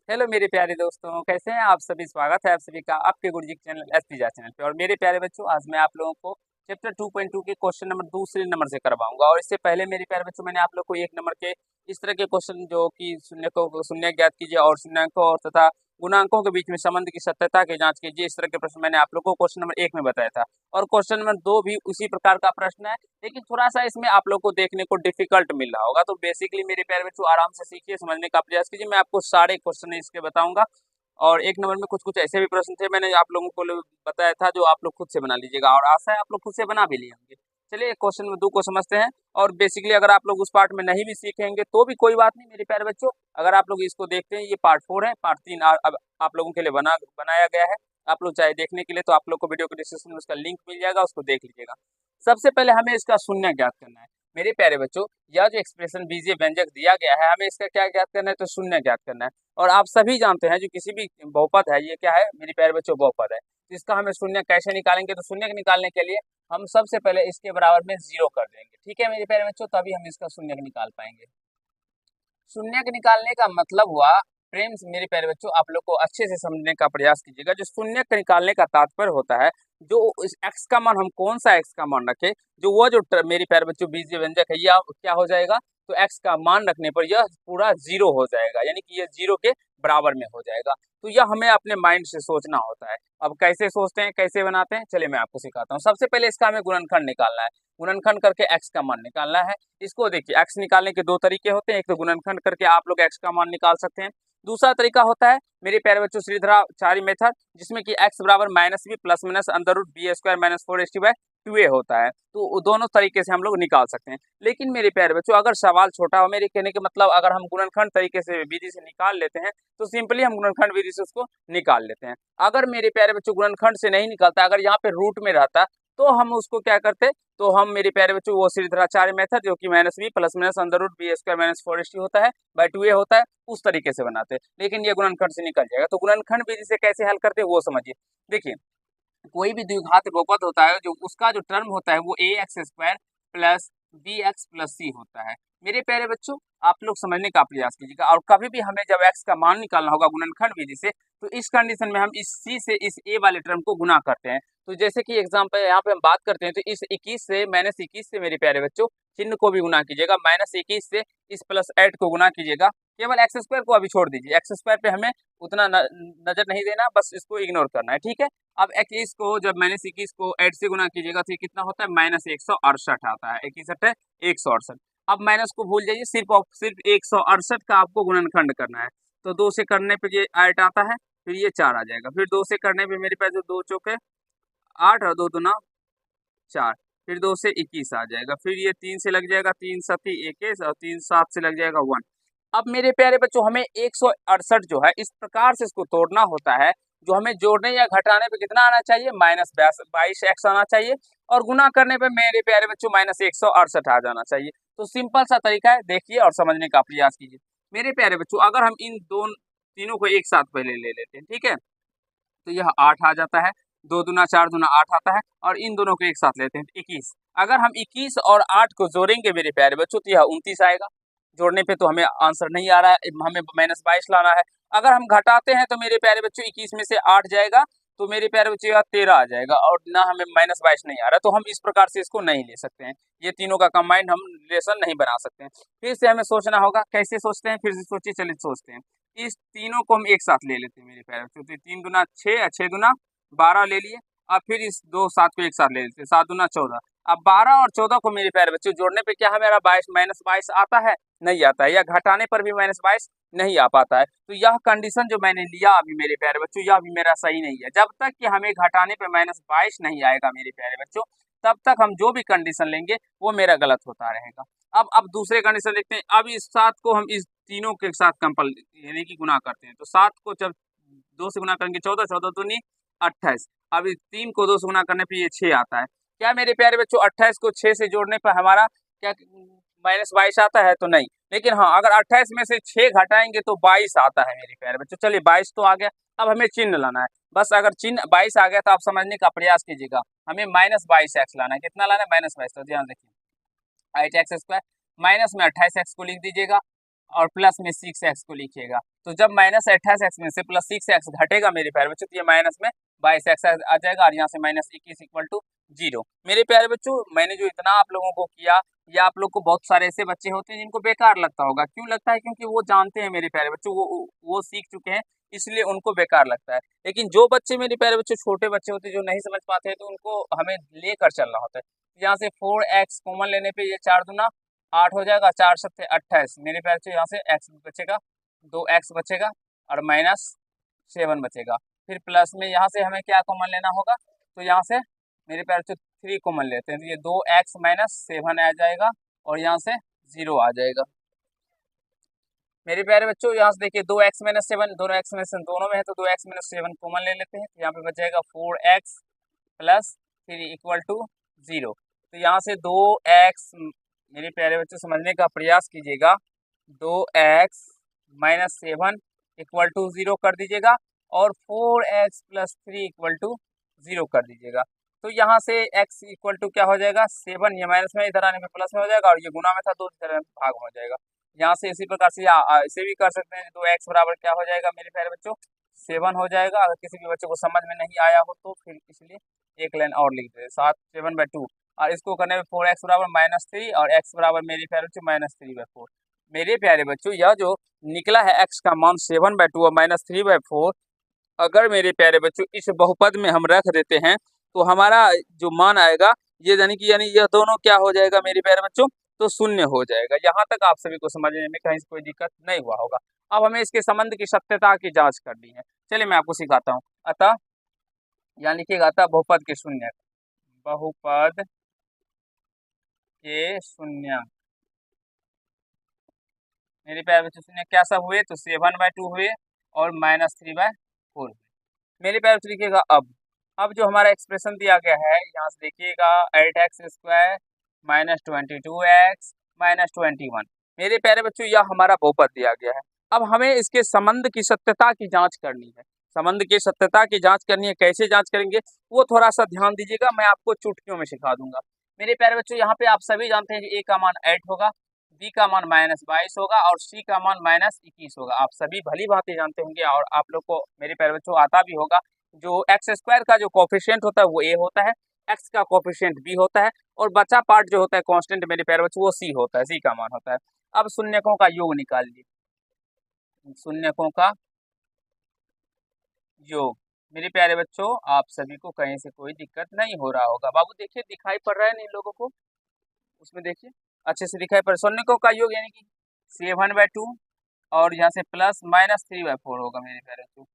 Hello मेरे प्यारे दोस्तों, कैसे हैं आप सभी। स्वागत है आप सभी का आपके गुरुजी के चैनल एसपीजा चैनल पे। और मेरे प्यारे बच्चों, आज मैं आप लोगों को चैप्टर 2.2 के क्वेश्चन नंबर दूसरे नंबर से करवाऊंगा। और इससे पहले मेरे प्यारे बच्चों, मैंने आप लोग को एक नंबर के इस तरह के क्वेश्चन जो कि शून्य ज्ञात कीजिए और शून्यांकों और तथा गुणांकों के बीच में संबंध की सत्यता की जांच कीजिए, इस तरह के प्रश्न मैंने आप लोग को क्वेश्चन नंबर 1 में बताया था। और क्वेश्चन नंबर 2 भी उसी प्रकार का प्रश्न है, लेकिन थोड़ा सा इसमें आप लोग को देखने को डिफिकल्ट मिल रहा होगा। तो बेसिकली मेरे प्यारे बच्चों, आराम से सीखिए, समझने का प्रयास कीजिए। मैं आपको सारे क्वेश्चन इसके बताऊंगा। और एक नंबर में कुछ कुछ ऐसे भी प्रश्न थे, मैंने आप लोगों को बताया था, जो आप लोग खुद से बना लीजिएगा। और आशा है आप लोग खुद से बना भी लिए होंगे। चलिए क्वेश्चन में 2 को समझते हैं। और बेसिकली अगर आप लोग उस पार्ट में नहीं भी सीखेंगे तो भी कोई बात नहीं मेरे प्यारे बच्चों। अगर आप लोग इसको देखते हैं, ये पार्ट 4 है, पार्ट 3 अब आप लोगों के लिए बनाया गया है। आप लोग चाहे देखने के लिए, तो आप लोग को वीडियो के डिस्क्रिप्शन में उसका लिंक मिल जाएगा, उसको देख लीजिएगा। सबसे पहले हमें इसका शून्य ज्ञात करना है मेरे प्यारे बच्चों। यह जो एक्सप्रेशन बीजीय व्यंजक दिया गया है, हमें इसका क्या ज्ञात करना है, तो शून्य ज्ञात करना है। और आप सभी जानते हैं, जो किसी भी बहुपद है, ये क्या है मेरे प्यारे बच्चों, बहुपद है। तो इसका हमें शून्य कैसे निकालेंगे, तो शून्य निकालने के लिए हम सबसे पहले इसके बराबर में 0 कर देंगे। ठीक है मेरे प्यारे बच्चों, तभी हम इसका शून्य निकाल पाएंगे। शून्य निकालने का मतलब हुआ, प्रेम से मेरे प्यारे बच्चों आप लोग को अच्छे से समझने का प्रयास कीजिएगा। जो शून्य निकालने का तात्पर्य होता है, जो इस एक्स का मान, हम कौन सा एक्स का मान रखें, जो वो जो मेरे प्यारे बच्चों बीजीय व्यंजक है, यह क्या हो जाएगा, तो एक्स का मान रखने पर यह पूरा 0 हो जाएगा, यानी कि यह 0 के बराबर में हो जाएगा। तो यह हमें अपने माइंड से सोचना होता है। अब कैसे सोचते हैं, कैसे बनाते हैं, चलिए मैं आपको सिखाता हूँ। सबसे पहले इसका हमें गुणनखंड निकालना है। गुणनखंड करके एक्स का मान निकालना है। इसको देखिए, एक्स निकालने के 2 तरीके होते हैं। एक तो गुणनखंड करके आप लोग एक्स का मान निकाल सकते हैं। दूसरा तरीका होता है मेरे प्यारे बच्चों श्रीधराचार्य मेथड, जिसमें कि एक्स बराबर minus B plus minus under root B square minus 4/2a होता है। तो दोनों तरीके से हम लोग निकाल सकते हैं। लेकिन मेरे प्यारे बच्चों, अगर सवाल छोटा हो, मेरे कहने के मतलब अगर हम गुणनखंड तरीके से विधि से निकाल लेते हैं, तो सिंपली हम गुणनखंड विधि से उसको निकाल लेते हैं। अगर मेरे प्यारे बच्चों गुणनखंड से नहीं निकलता, अगर यहाँ पे रूट में रहता, तो हम उसको क्या करते, तो हम मेरे प्यारे बच्चों वो श्रीधराचार्य मेथड, जो कि minus B plus minus under root B square minus 4/2 होता है बाय 2a होता है, उस तरीके से बनाते हैं। लेकिन ये गुणनखंड से निकल जाएगा। तो गुणनखंड विधि से कैसे हल करते हैं वो समझिए। देखिए, कोई भी द्विघात बहुपद होता है, जो उसका जो टर्म होता है वो a x square plus b x plus c होता है। मेरे प्यारे बच्चों, आप लोग समझने का प्रयास कीजिएगा। और कभी भी हमें जब एक्स का मान निकालना होगा गुणनखंड विधि से, तो इस कंडीशन में हम इस सी से इस ए वाले टर्म को गुना करते हैं। तो जैसे कि एग्जाम्पल यहाँ पे हम बात करते हैं, तो इस 21 से माइनस 21 से मेरे प्यारे बच्चों चिन्ह को भी गुना कीजिएगा। माइनस 21 से इस प्लस 8 को गुना कीजिएगा। केवल एक्स स्क्वायर को अभी छोड़ दीजिए, एक्स स्क्वायर पे हमें उतना नजर नहीं देना, बस इसको इग्नोर करना है। ठीक है। अब 21 को जब माइनस 21 को 8 से गुना कीजिएगा, तो ये कितना होता है, माइनस 168 आता है। 21 है 168। अब माइनस को भूल जाइए, सिर्फ और सिर्फ 168 का आपको गुणनखंड करना है। तो 2 से करने पे ये 8 आता है, फिर ये 4 आ जाएगा। फिर 2 से करने पे मेरे पास जो 2 चौके 8 और 2 दूना 4, फिर 2 से 21 आ जाएगा। फिर ये 3 से लग जाएगा, 3 सती 21 और 3 7 से लग जाएगा 1। अब मेरे प्यारे बच्चों, हमें 168 जो है इस प्रकार से इसको तोड़ना होता है, जो हमें जोड़ने या घटाने पे कितना आना चाहिए, माइनस 22x आना चाहिए। और गुना करने पे मेरे प्यारे बच्चों माइनस 168 आ जाना चाहिए। तो सिंपल सा तरीका है, देखिए और समझने का प्रयास कीजिए। मेरे प्यारे बच्चों, अगर हम इन तीनों को एक साथ पहले ले लेते हैं, ठीक है, तो यह 8 आ जाता है। 2 दूना 4 दूना 8 आता है। और इन दोनों को एक साथ लेते हैं, 21। अगर हम 21 और 8 को जोड़ेंगे मेरे प्यारे बच्चों, तो यह 29 आएगा। जोड़ने पे तो हमें आंसर नहीं आ रहा है, हमें माइनस 22 लाना है। अगर हम घटाते हैं तो मेरे प्यारे बच्चों 21 में से 8 जाएगा, तो मेरे प्यारे बच्चों यह 13 आ जाएगा। और ना हमें माइनस 22 नहीं आ रहा, तो हम इस प्रकार से इसको नहीं ले सकते हैं। ये तीनों का कंबाइंड हम रिलेशन नहीं बना सकते हैं। फिर से हमें सोचना होगा, कैसे सोचते हैं, फिर से सोचिए, चलिए सोचते हैं। इस तीनों को हम एक साथ ले लेते हैं मेरे प्यारे बच्चों। तो 3 दूना 6, 6 दूना 12 ले लिए। अब फिर इस 2 7 को एक साथ ले लेते हैं, 7 दूना 14। अब 12 और 14 को मेरे प्यारे बच्चों जोड़ने पे क्या हमारा 22 माइनस 22 आता है, नहीं आता है। या घटाने पर भी माइनस 22 नहीं आ पाता है। तो यह कंडीशन जो मैंने लिया अभी मेरे प्यारे बच्चों, यह भी मेरा सही नहीं है। जब तक कि हमें घटाने पे माइनस 22 नहीं आएगा मेरे प्यारे बच्चों, तब तक हम जो भी कंडीशन लेंगे वो मेरा गलत होता रहेगा। अब दूसरे कंडीशन देखते हैं। अब इस 7 को हम इस तीनों के साथ कंपल यानी कि गुना करते हैं। तो 7 को जब 2 से गुना करेंगे 14, 14 दूनी 28। अब इस 3 को 2 से गुना करने पे ये 6 आता है। क्या मेरे प्यारे बच्चों 28 को 6 से जोड़ने पर हमारा क्या माइनस 22 आता है, तो नहीं। लेकिन हाँ, अगर 28 में से 6 घटाएंगे तो 22 आता है मेरे प्यारे बच्चों। चलिए 22 तो आ गया। अब हमें चिन्ह लाना है। बस अगर चिन्ह 22 आ गया तो आप समझने का प्रयास कीजिएगा। हमें माइनस 22x लाना है। कितना लाना है, माइनस 22। तो ध्यान रखिए, 8x स्क्वायर माइनस में 28x को लिख दीजिएगा और प्लस में 6x को लिखिएगा। तो जब माइनस 28x में से प्लस 6x घटेगा मेरे प्यारे बच्चों, तो ये माइनस में 22x आ जाएगा और यहाँ से माइनस 21 इक्वल टू 0। मेरे प्यारे बच्चों, मैंने जो इतना आप लोगों को किया, या आप लोग को बहुत सारे ऐसे बच्चे होते हैं जिनको बेकार लगता होगा। क्यों लगता है? क्योंकि वो जानते हैं मेरे प्यारे बच्चों, वो सीख चुके हैं, इसलिए उनको बेकार लगता है। लेकिन जो बच्चे मेरे प्यारे बच्चों छोटे बच्चे होते हैं जो नहीं समझ पाते हैं, तो उनको हमें लेकर चलना होता है। यहाँ से 4x कॉमन लेने पे ये 4 दूना 8 हो जाएगा, 4 सत्ते 28। मेरे प्यारे बच्चों यहाँ से x बचेगा, 2x बचेगा और माइनस 7 बचेगा। फिर प्लस में यहाँ से हमें क्या कॉमन लेना होगा, तो यहाँ से मेरे प्यारे बच्चों 3 कॉमन लेते हैं, तो ये 2x माइनस 7 आ जाएगा और यहाँ से 0 आ जाएगा। मेरे प्यारे बच्चों, यहाँ से देखिए 2x माइनस 7, दोनों x माइनस 7 दोनों में है, तो 2x माइनस 7 कॉमन ले लेते हैं, तो यहाँ पे बच जाएगा 4x प्लस 3 इक्वल टू 0। तो यहाँ से 2x, मेरे प्यारे बच्चों समझने का प्रयास कीजिएगा, 2x माइनस 7 इक्वल टू 0 कर दीजिएगा और 4x प्लस 3 इक्वल टू 0 कर दीजिएगा। तो यहाँ से x इक्वल टू क्या हो जाएगा, 7, ये माइनस में इधर आने पे प्लस में हो जाएगा और ये गुना में था तो इधर भाग हो जाएगा। यहाँ से इसी प्रकार से इसे भी कर सकते हैं, 2x बराबर क्या हो जाएगा मेरे प्यारे बच्चों, 7 हो जाएगा। अगर किसी भी बच्चे को समझ में नहीं आया हो तो फिर इसलिए एक लाइन और लिख दे, 7/2 और इसको करने में 4x बराबर -3 और x बराबर मेरे प्यारे बच्चों -3/4। मेरे प्यारे बच्चों, यह जो निकला है x का मान 7/2 और -3/4, अगर मेरे प्यारे बच्चों इस बहुपद में हम रख देते हैं तो हमारा जो मान आएगा ये यानी यह दोनों क्या हो जाएगा मेरे प्यारे बच्चों, तो शून्य हो जाएगा। यहाँ तक आप सभी को समझने में कहीं से कोई दिक्कत नहीं हुआ होगा। अब हमें इसके संबंध की सत्यता की जांच करनी है। चलिए मैं आपको सिखाता हूँ। अतः यहाँ लिखिएगा, अतः बहुपद के शून्य, बहुपद के शून्य मेरे प्यारे बच्चों शून्य क्या सब हुए, तो 7/2 हुए और -3/4 हुए। मेरे प्यारे बच्चों लिखिएगा अब जो हमारा एक्सप्रेशन दिया गया है, यहाँ से देखिएगा 8x² -22x -21। मेरे प्यारे बच्चों, यह हमारा बहुपद दिया गया है। अब हमें इसके संबंध की सत्यता की जांच करनी है। संबंध की सत्यता की जांच करनी है, कैसे जांच करेंगे वो थोड़ा सा ध्यान दीजिएगा, मैं आपको चुटकियों में सिखा दूंगा। मेरे प्यारे बच्चों, यहाँ पे आप सभी जानते हैं कि a का मान 8 होगा, b का मान -22 होगा और c का मान -21 होगा। आप सभी भली भांति जानते होंगे और आप लोग को मेरे प्यारे बच्चों आता भी होगा। जो x² का जो कोफिशिएंट होता है वो a होता है, x का कोफिशिएंट b होता है और बचा पार्ट जो होता है कांस्टेंट मेरे प्यारे बच्चों वो c होता है, c का मान होता है। अब शून्यकों का योग निकाल लीजिए, शून्यकों का योग। मेरे प्यारे बच्चों, आप सभी को कहीं से कोई दिक्कत नहीं हो रहा होगा। बाबू देखिए दिखाई पड़ रहा है नहीं लोगों को, उसमें देखिए अच्छे से दिखाई पड़। शून्यकों का योग यानी कि 7/2 और यहाँ से प्लस -3/4 होगा मेरे प्यारे बच्चों।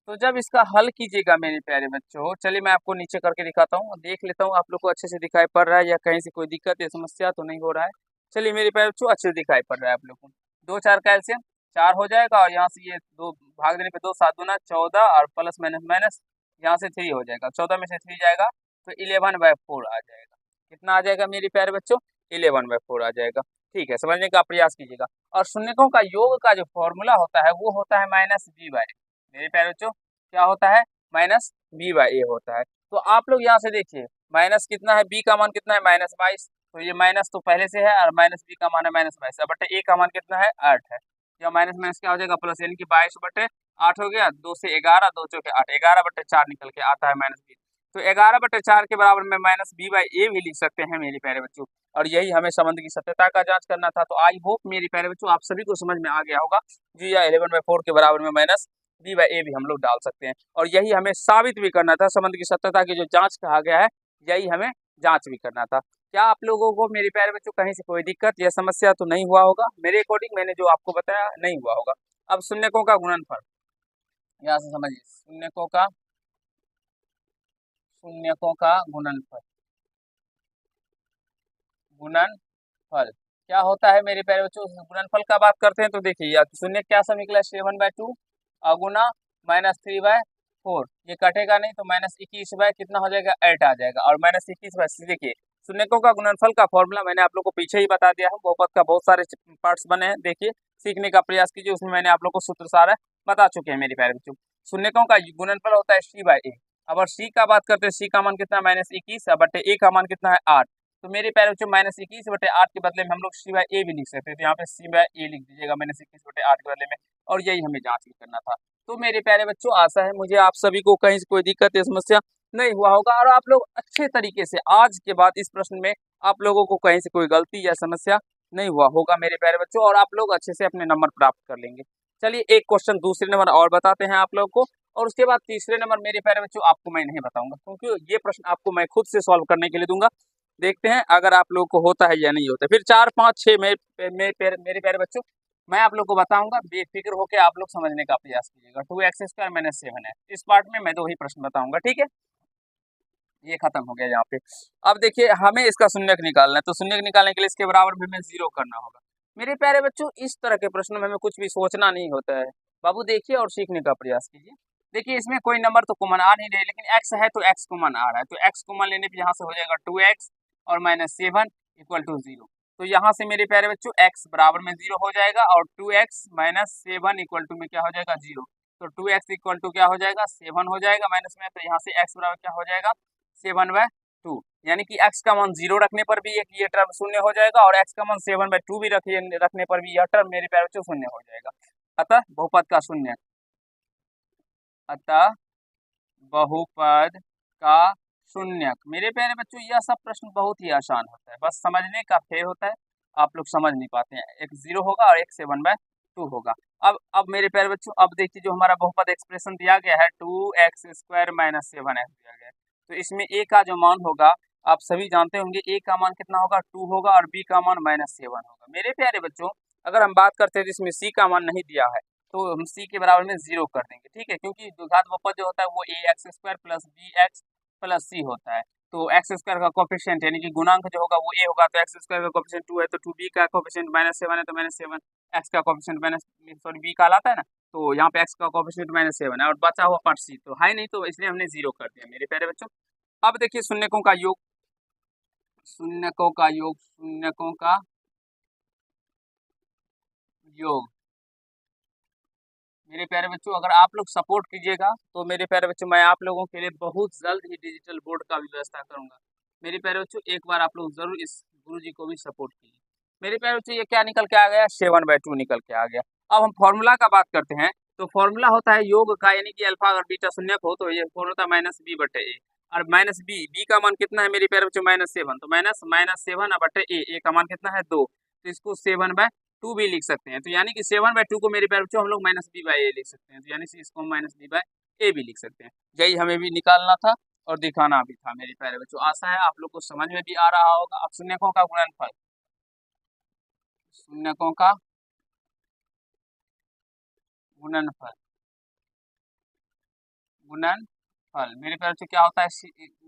तो जब इसका हल कीजिएगा मेरे प्यारे बच्चों, चलिए मैं आपको नीचे करके दिखाता हूँ, देख लेता हूँ आप लोग को अच्छे से दिखाई पड़ रहा है या कहीं से कोई दिक्कत या समस्या तो नहीं हो रहा है। चलिए मेरे प्यारे बच्चों, अच्छे से दिखाई पड़ रहा है आप लोग को। 2 4 कैल्शियम 4 हो जाएगा और यहाँ से ये 2 भाग देने पे 2 7 दूना 14 और प्लस माइनस माइनस यहाँ से 3 हो जाएगा, 14 में से 3 जाएगा तो 11/4 आ जाएगा। कितना आ जाएगा मेरे प्यारे बच्चों, 11/4 आ जाएगा। ठीक है, समझने का प्रयास कीजिएगा। और शून्यकों का योग का जो फॉर्मूला होता है वो होता है -b/a। मेरे प्यारे बच्चों क्या होता है, -b/a होता है। तो आप लोग यहाँ से देखिए माइनस कितना है, b का मान कितना है -22, तो ये माइनस तो पहले से है और -b का मान है -22 बटे a का मान कितना है 8 है। या माइनस माइनस क्या हो जाएगा प्लस, यानी कि 22/8 हो गया, 2 से 11 2 चौके 8, 11/4 निकल के आता है -b। तो 11/4 के बराबर में -b/a भी लिख सकते हैं मेरे प्यारे बच्चों। और यही हमें संबंध की सत्यता का जांच करना था। तो आई होप मेरे प्यारे बच्चों आप सभी को समझ में आ गया होगा जी, या 11/4 के बराबर में -b/a भी हम लोग डाल सकते हैं। और यही हमें साबित भी करना था, संबंध की सत्यता की जो जांच कहा गया है यही हमें जांच भी करना था। क्या आप लोगों को मेरे प्यारे बच्चों कहीं से कोई दिक्कत या समस्या तो नहीं हुआ होगा? मेरे अकॉर्डिंग मैंने जो आपको बताया नहीं हुआ होगा। अब शून्यकों का गुणनफल, यहाँ से समझिए शून्यकों का गुणनफल क्या होता है मेरे प्यारे बच्चों। गुणनफल का बात करते हैं तो देखिए शून्य क्या सब निकला, 7/2 गुना -3/4, ये कटेगा नहीं तो -21 कितना हो जाएगा 8 आ जाएगा और -21 देखिए शून्यकों का गुणनफल का फॉर्मूला मैंने आप लोग को पीछे ही बता दिया है। बहुपद का बहुत सारे पार्ट्स बने हैं, देखिए सीखने का प्रयास कीजिए, उसमें मैंने आप लोग को सूत्र सारा बता चुके हैं मेरे प्यारे बच्चों। शून्यकों का गुणनफल होता है c/a। अब और c का बात करते हैं, c का मान कितना है -21 बटे a का मान कितना है 8, तो मेरे प्यारे बच्चों -21/8 के बदले में हम लोग c/a भी लिख सकते थे। तो यहाँ पे c/a लिख दीजिएगा -21/8 के बदले में, और यही हमें जांच करना था। तो मेरे प्यारे बच्चों, आशा है मुझे आप सभी को कहीं से कोई दिक्कत या समस्या नहीं हुआ होगा, और आप लोग अच्छे तरीके से आज के बाद इस प्रश्न में आप लोगों को कहीं से कोई गलती या समस्या नहीं हुआ होगा मेरे प्यारे बच्चों, और आप लोग अच्छे से अपने नंबर प्राप्त कर लेंगे। चलिए एक क्वेश्चन दूसरे नंबर और बताते हैं आप लोगों को, और उसके बाद तीसरे नंबर मेरे प्यारे बच्चों आपको मैं नहीं बताऊंगा, क्योंकि ये प्रश्न आपको मैं खुद से सॉल्व करने के लिए दूंगा। देखते हैं अगर आप लोगों को होता है या नहीं होता। फिर 4, 5, 6 मेरे प्यारे बच्चों मैं आप लोग को बताऊंगा, बेफिक्र होकर आप लोग समझने का प्रयास कीजिएगा। 2x² - 7 है, इस पार्ट में मैं 2 ही प्रश्न बताऊंगा, ठीक है। ये खत्म हो गया यहाँ पे। अब देखिए हमें इसका शून्यक निकालना है, तो शून्यक निकालने के लिए इसके बराबर में हमें 0 करना होगा। मेरे प्यारे बच्चों, इस तरह के प्रश्नों में हमें कुछ भी सोचना नहीं होता है। बाबू देखिए और सीखने का प्रयास कीजिए। देखिए इसमें कोई नंबर तो कॉमन आ नहीं रहे, लेकिन x है तो x कॉमन आ रहा है, तो x कॉमन लेने पे यहाँ से हो जाएगा 2x और -7 = 0। तो यहाँ से मेरे प्यारे बच्चों x बराबर में 0 हो जाएगा, और 2x - 7 = में क्या हो जाएगा 0। तो 2x = क्या हो जाएगा 7 हो जाएगा माइनस में, तो यहाँ से x बराबर क्या हो जाएगा 7/2, यानी कि x का मान 0 रखने पर भी ये टर्म शून्य हो जाएगा, और x का मान 7/2 भी रखने पर भी यह टर्म मेरे प्यारे बच्चों शून्य हो जाएगा। अतः बहुपद का शून्य, अतः बहुपद का शून्यक। मेरे प्यारे बच्चों यह सब प्रश्न बहुत ही आसान होता है, बस समझने का फेर होता है, आप लोग समझ नहीं पाते हैं। एक 0 होगा और एक 7/2 होगा। अब मेरे प्यारे बच्चों, अब देखिए जो हमारा बहुपद एक्सप्रेशन दिया गया है 2x² - 7x दिया गया है, तो इसमें a का जो मान होगा आप सभी जानते होंगे, a का मान कितना होगा 2 होगा, और b का मान -7 होगा। मेरे प्यारे बच्चों अगर हम बात करते हैं तो इसमें c का मान नहीं दिया है, तो हम c के बराबर में 0 कर देंगे, ठीक है, क्योंकि द्विघात बहुपद जो होता है वो ax² + bx + c होता है। तो x² का कोफिशिएंट यानी कि गुणांक जो होगा वो a होगा, तो x² का कोफिशिएंट 2 है, तो 2b का कोफिशिएंट -7 है, तो -7 x का कोफिशिएंट b कहलाता है ना, तो यहाँ पे x का कोफिशिएंट -7 है, और बचा हुआ पार्ट c तो है नहीं, तो इसलिए हमने 0 कर दिया मेरे प्यारे बच्चों। अब देखिए शून्यकों का योग, शून्यकों का योग, शून्यकों का योग। मेरे प्यारे बच्चों अगर आप लोग सपोर्ट कीजिएगा तो मेरे प्यारे बच्चों मैं आप लोगों के लिए बहुत जल्द ही डिजिटल बोर्ड का भी व्यवस्था करूंगा। मेरे प्यारे बच्चों एक बार आप लोग जरूर इस गुरुजी को भी सपोर्ट कीजिए। मेरे प्यारे बच्चों ये क्या निकल के आ गया 7/2 निकल के आ गया। अब हम फॉर्मूला का बात करते हैं, तो फॉर्मूला होता है योग का, यानी कि अल्फा अगर बीटा शून्यक हो तो ये फॉर्मूला -b/a, और -b का मान कितना है मेरे प्यारे बच्चों -7, तो -7/a का मान कितना है 2, तो इसको 7/2 भी लिख सकते हैं। तो यानी कि 7/2 को मेरे प्यारे बच्चों हम लोग -b/a लिख सकते हैं, तो यानी कि इसको -b/a भी लिख सकते हैं। यही हमें भी निकालना था और दिखाना भी था मेरे प्यारे बच्चों। आशा है आप लोग को समझ में भी आ रहा होगा। अब शून्यकों का गुणनफल, शून्यकों का गुणनफल, गुणनफल मेरे प्यारे बच्चों क्या होता है,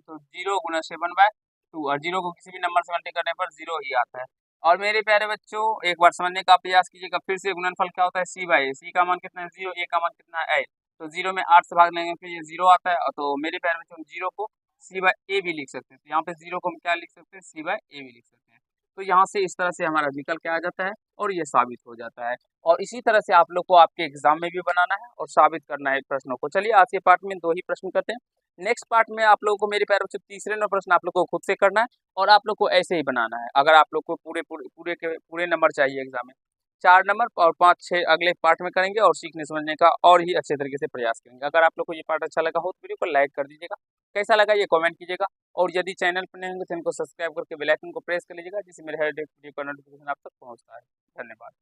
तो 0 × 7/2, और 0 को किसी भी नंबर से मल्टीप्लाई करने पर 0 ही आता है। और मेरे प्यारे बच्चों एक बार समझने का प्रयास कीजिएगा फिर से, गुणनफल क्या होता है c/a, c का मान कितना है 0, a का मान कितना है 8, तो 0 में 8 से भाग लेंगे फिर ये 0 आता है, तो मेरे प्यारे बच्चों हम 0 को c/a भी लिख सकते हैं, तो यहाँ पे 0 को हम क्या लिख सकते हैं c/a भी लिख सकते हैं। तो यहाँ से इस तरह से हमारा निकल के आ जाता है और ये साबित हो जाता है, और इसी तरह से आप लोग को आपके एग्जाम में भी बनाना है और साबित करना है प्रश्नों को। चलिए आज के पार्ट में 2 ही प्रश्न करते हैं, नेक्स्ट पार्ट में आप लोगों को मेरे प्यारे बच्चों तीसरे नंबर प्रश्न आप लोग को खुद से करना है, और आप लोग को ऐसे ही बनाना है। अगर आप लोग को पूरे नंबर चाहिए एग्जाम में 4 नंबर और 5-6 अगले पार्ट में करेंगे, और सीखने समझने का और ही अच्छे तरीके से प्रयास करेंगे। अगर आप लोग को ये पार्ट अच्छा लगा हो तो वीडियो को लाइक कर दीजिएगा, कैसा लगा ये कमेंट कीजिएगा, और यदि चैनल पर नए होंगे चैनल को सब्सक्राइब करके बेल आइकन को प्रेस कर लीजिएगा, जिससे मेरे हर एक वीडियो का नोटिफिकेशन आप तक पहुंचता है। धन्यवाद।